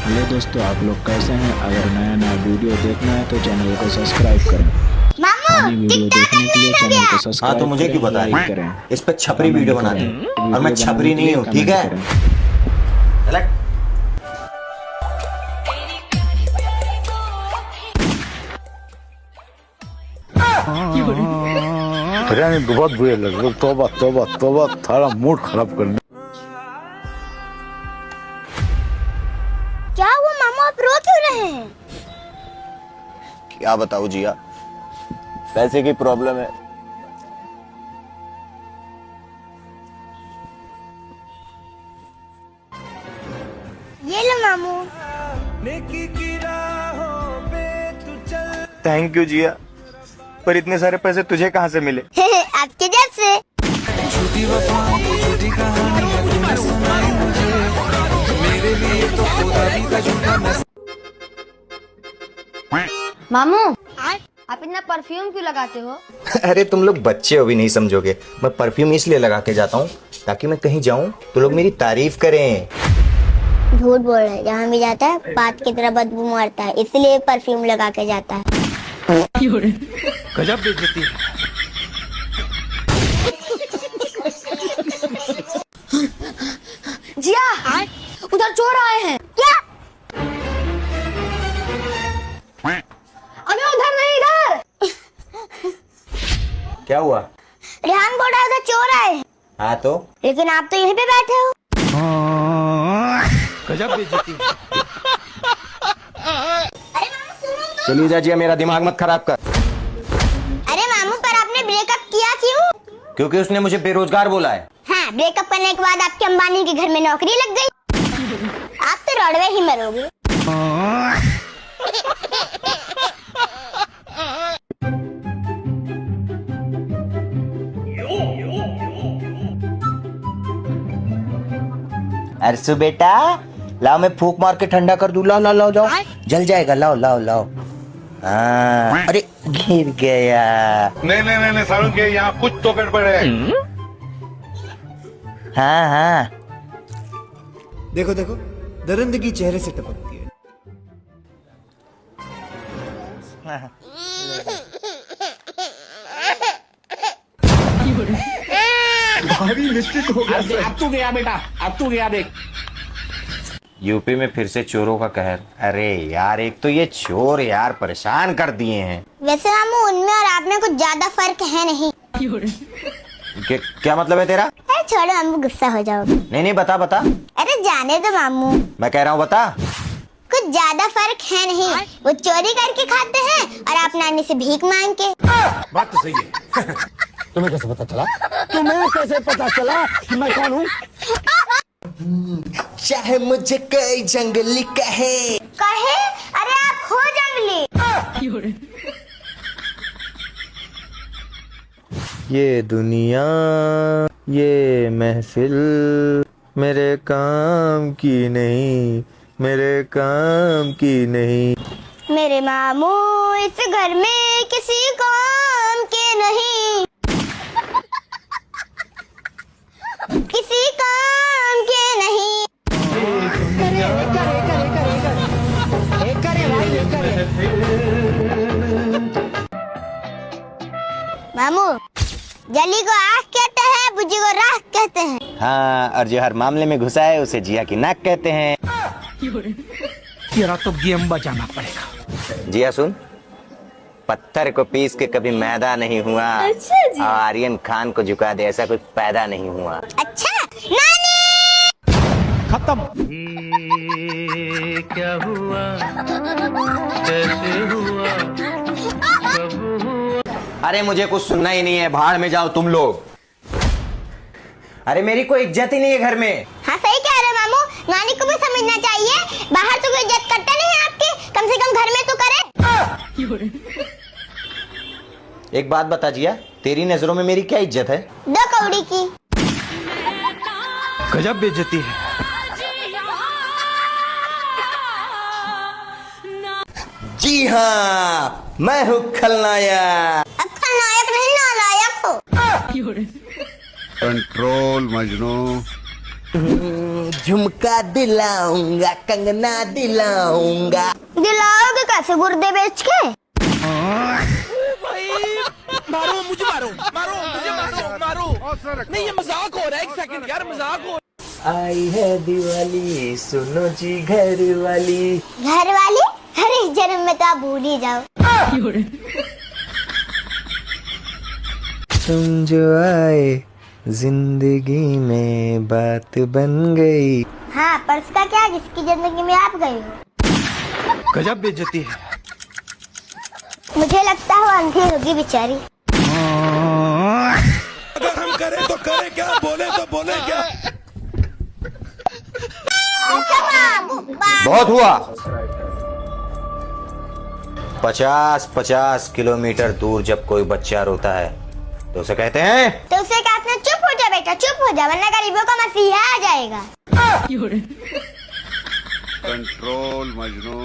Hello दोस्तों, आप लोग कैसे हैं? अगर नया नया वीडियो देखना है तो चैनल को सब्सक्राइब करें। मामू वीडियो देखने के लिए चैनल को सब्सक्राइब हाँ तो मुझे क्यों पता लाइक है? करें, इस पे छपरी वीडियो बना दी और मैं छपरी नहीं हूँ, ठीक है? चल यानी बहुत बुरे लग रहे। तौबा तौबा तौबा, थारा मूड खराब करने। क्या हुआ मामू, आप रो क्यों रहे हैं? क्या बताऊँ जिया, पैसे की प्रॉब्लम है। ये लो मामू। थैंक यू जिया, पर इतने सारे पैसे तुझे कहाँ से मिले? आपके जैसे। मामू, आप इतना परफ्यूम क्यों लगाते हो? अरे तुम लोग बच्चे हो भी नहीं समझोगे। मैं परफ्यूम इसलिए लगा के जाता हूँ ताकि मैं कहीं जाऊँ तो लोग मेरी तारीफ करें। झूठ बोल रहे हैं, जहाँ भी जाता है बात की तरह बदबू मारता है, इसलिए परफ्यूम लगा के जाता है। गजब बेइज्जती है। जिया, उधर चोर आए हैं। क्या? अबे उधर नहीं, इधर। क्या हुआ? रेहान बोल रहा है उधर चोर आए हैं। हाँ तो लेकिन आप तो यहीं पे बैठे हो। गजब बेइज्जती है। अरे मामू सुनो तो। चलिए जा जिया, मेरा दिमाग मत खराब कर। अरे मामू, पर आपने ब्रेकअप किया क्यों? क्योंकि उसने मुझे बेरोजगार बोला है। हाँ, ब्रेकअप करने के बाद आपके अंबानी के घर में नौकरी लग गई। आप तो रड़वे ही मरोगे। अरसू बेटा, लाओ मैं फूक मार के ठंडा कर दूं। लाओ लाओ लाओ, जाओ, जल जाएगा। लाओ लाओ लाओ। हाँ, अरे गिर गया। नहीं सारुण के यहाँ कुछ तो गड़बड़ है। हाँ हाँ, देखो देखो, दरिंदगी चेहरे से टपकती है। भारी मिस्टेक हो गया। अब तू गया बेटा, अब तू गया देख। यूपी में फिर से चोरों का कहर। अरे यार, एक तो ये चोर यार परेशान कर दिए हैं। वैसे मामू, उनमें और आप में कुछ ज्यादा फर्क है नहीं। क्या मतलब है तेरा? अरे छोड़ो मामू, गुस्सा हो जाओगे। नहीं बता बता। अरे जाने दो मामू, मैं कह रहा हूँ बता। कुछ ज्यादा फर्क है नहीं। वो चोरी करके खाते हैं और आप नानी से भीख मांग के। बात तो सही है। तुम्हें कैसे पता चला कि मैं कौन हूँ? चाहे मुझे कोई जंगली कहे। अरे आप हो जंगली। ये दुनिया, ये महफिल मेरे काम की नहीं, मेरे काम की नहीं। मेरे मामू इस घर में किसी काम के नहीं, किसी काम के नहीं। मामू, जली को आँख कहते हैं, बुझी को राख कहते हैं। हाँ, और जो हर मामले में घुसा है उसे जिया की नाक कहते हैं। तेरा तो गेम बजाना पड़ेगा। जिया सुन, पत्थर को पीस के कभी मैदा नहीं हुआ। अच्छा जी। आर्यन खान को झुका दे ऐसा कुछ पैदा नहीं हुआ। अच्छा नानी। खत्म। क्या हुआ, कैसे हुआ, कब हुआ? अरे मुझे कुछ सुनना ही नहीं है, भाड़ में जाओ तुम लोग। अरे मेरी कोई इज्जत ही नहीं है घर में। हाँ सही कह रहे मामू, नानी को भी समझना चाहिए। बाहर तो कोई इज्जत करता नहीं है आपकी, कम से कम घर में तो करे। एक बात बता जिया, तेरी नजरों में मेरी क्या इज्जत है? 2 कौड़ी की। गजब बेइज्जती है। जी हाँ, मैं हूँ खलनायक। अब खलनायक नहीं, नालायक हो। कंट्रोल मजनू। झुमका दिलाऊंगा, कंगना दिलाऊंगा। दिलाओगे कैसे, गुर्दे बेच के? मारो मुझे, मारो मारो मुझे, मारो मारो। नहीं ये मजाक हो रहा है, एक सेकंड यार, मजाक हो। आई है दिवाली, सुनो जी घर वाली। घर वाली? अरे इस जन्म में तो आप भूल ही जाओ। तुम जो आए जिंदगी में बात बन गई। हाँ, पर उसका क्या जिसकी जिंदगी में आप गए हो। गजब बेइज्जती है। मुझे लगता है वो अंधी होगी बेचारी। अगर हम करें तो करें क्या, बोले तो बोले क्या। बहुत हुआ। 50 किलोमीटर दूर जब कोई बच्चा रोता है तो उसे कहते हैं, तो उसे कहते हैं चुप हो जा बेटा, चुप हो जा, वरना गरीबों का मसीहा आ जाएगा। कंट्रोल मजनू।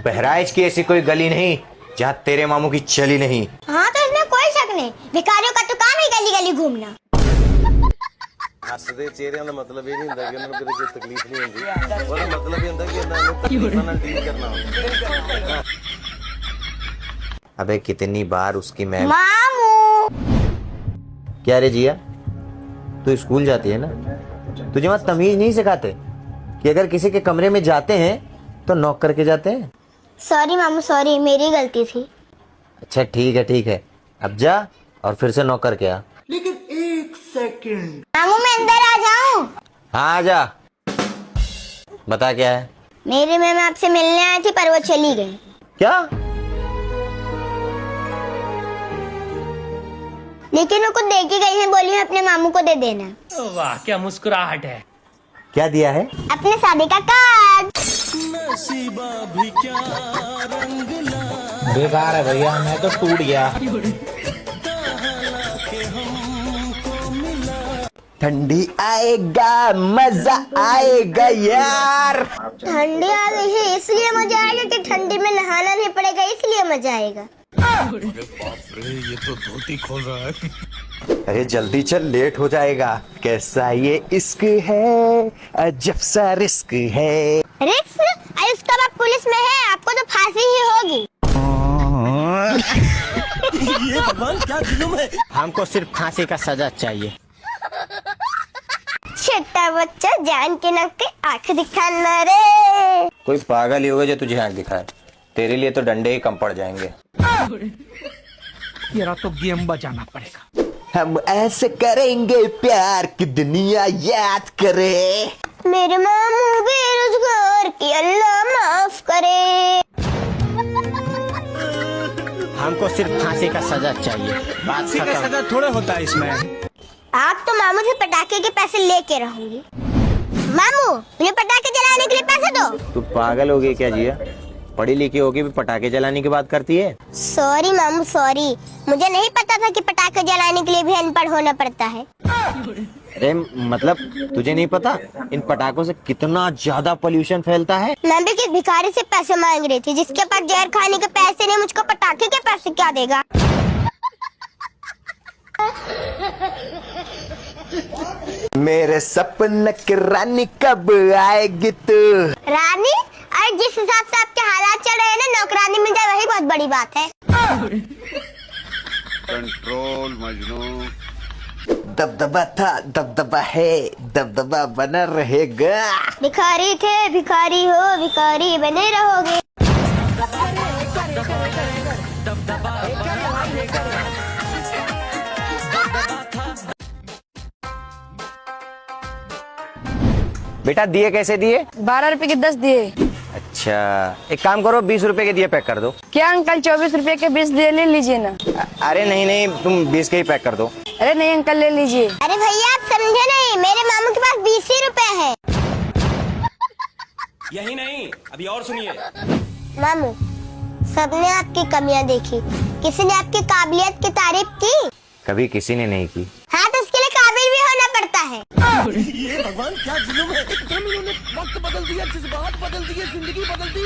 बहराइच की ऐसी कोई गली नहीं जहाँ तेरे मामू की चली नहीं। हाँ तो इसमें कोई शक नहीं, भिखारियों का तो काम ही गली गली घूमना। ਹੱਸਦੇ ਚਿਹਰਿਆਂ ਦਾ ਮਤਲਬ ਇਹ ਨਹੀਂ ਹੁੰਦਾ ਕਿ ਉਹਨਾਂ ਨੂੰ ਕਦੇ ਕੋਈ ਤਕਲੀਫ ਨਹੀਂ ਹੁੰਦੀ, ਉਹਦਾ ਮਤਲਬ ਇਹ ਹੁੰਦਾ ਕਿ ਇਹਨਾਂ ਨੂੰ ਤਕਲੀਫਾਂ ਨਾਲ ਡੀਲ ਕਰਨਾ ਹੁੰਦਾ। अबे कितनी बार उसकी मैं। मामू क्या रे जिया, तू स्कूल जाती है ना, तुझे वहाँ तमीज नहीं सिखाते कि अगर किसी के कमरे में जाते हैं तो नॉक करके जाते हैं? सॉरी मामू सॉरी, मेरी गलती थी। अच्छा ठीक है, अब जा और फिर से नॉक करके आ। मामू मैं अंदर आ जाऊं? हाँ आ जा, बता क्या है। मेरी मैम आपसे मिलने आई थी पर वो चली गई। क्या? लेकिन वो कुछ दे के गई है, बोली है अपने मामू को दे देना। वाह क्या मुस्कुराहट है। क्या दिया है? अपने शादी का कार्ड। बेकार है भैया, मैं तो टूट गया। ठंडी आएगा मजा आएगा यार। ठंडी आ गई है इसलिए मजा आएगा कि ठंडी में नहाना नहीं पड़ेगा इसलिए मजा आएगा। ये तो धोती खोल रहा है। अरे जल्दी चल, लेट हो जाएगा। कैसा ये इश्क है, अजब सा रिस्क है। रिक्स? अरे उसका बाप पुलिस में है, आपको तो फांसी ही होगी। ये भगवान क्या जुल्म है। हमको सिर्फ फांसी का सजा चाहिए। छोटा बच्चा जान के नाम के आंख दिखाना रे। कोई पागल ही होगा जो तुझे आँख दिखाए, तेरे लिए तो डंडे ही कम पड़ जाएंगे। तेरा तो गेम बजाना पड़ेगा। हम ऐसे करेंगे प्यार कि दुनिया याद करे। मेरे मामू बेरोजगार की अल्लाह माफ करे। हमको सिर्फ फांसी का सजा चाहिए। फांसी का सजा थोड़ा होता है इसमें। आप तो मामू से पटाखे के पैसे लेके रहूंगी। मामू मुझे पटाखे जलाने के लिए पैसे दो। तू पागल हो गई क्या जिया? पढ़ी लिखी होगी भी पटाखे जलाने की बात करती है। सॉरी मामू सॉरी, मुझे नहीं पता था कि पटाखे जलाने के लिए भी अनपढ़ होना पड़ता है। अरे मतलब तुझे नहीं पता इन पटाखों से कितना ज्यादा पोल्यूशन फैलता है? मैं भी किस भिखारी से पैसे मांग रही थी जिसके पास जहर खाने के पैसे नहीं, मुझको पटाखे के पैसे क्या देगा। मेरे सपने की रानी कब आएगी तू? रानी? अरे जिस हिसाब से आपके हालात चल रहे हैं ना, नौकरानी मिल जाए वही बहुत बड़ी बात है। कंट्रोल मजनू। दबदबा था, दबदबा है, दबदबा बना रहेगा। भिखारी थे भिखारी हो, भिखारी बने रहोगे। बेटा दिए कैसे दिए? 12 रुपए के 10 दिए। अच्छा एक काम करो, 20 रुपए के दिए पैक कर दो। क्या अंकल 24 रुपए के 20 दे ले लीजिए ना। अरे नहीं तुम 20 के ही पैक कर दो। अरे नहीं अंकल ले लीजिए। अरे भैया आप समझे नहीं, मेरे मामू के पास 20 ही रुपए है। यही नहीं, अभी और सुनिए। मामू सबने आपकी कमियां देखी, किसी ने आपकी काबिलियत की तारीफ की? कभी किसी ने नहीं की। हाँ तो उसके लिए काबिल भी होना पड़ता है। ये भगवान क्या जुल्म है। एकदम इन्होंने वक्त बदल दिया, जज्बात बदल दिए, जिंदगी बदल दी।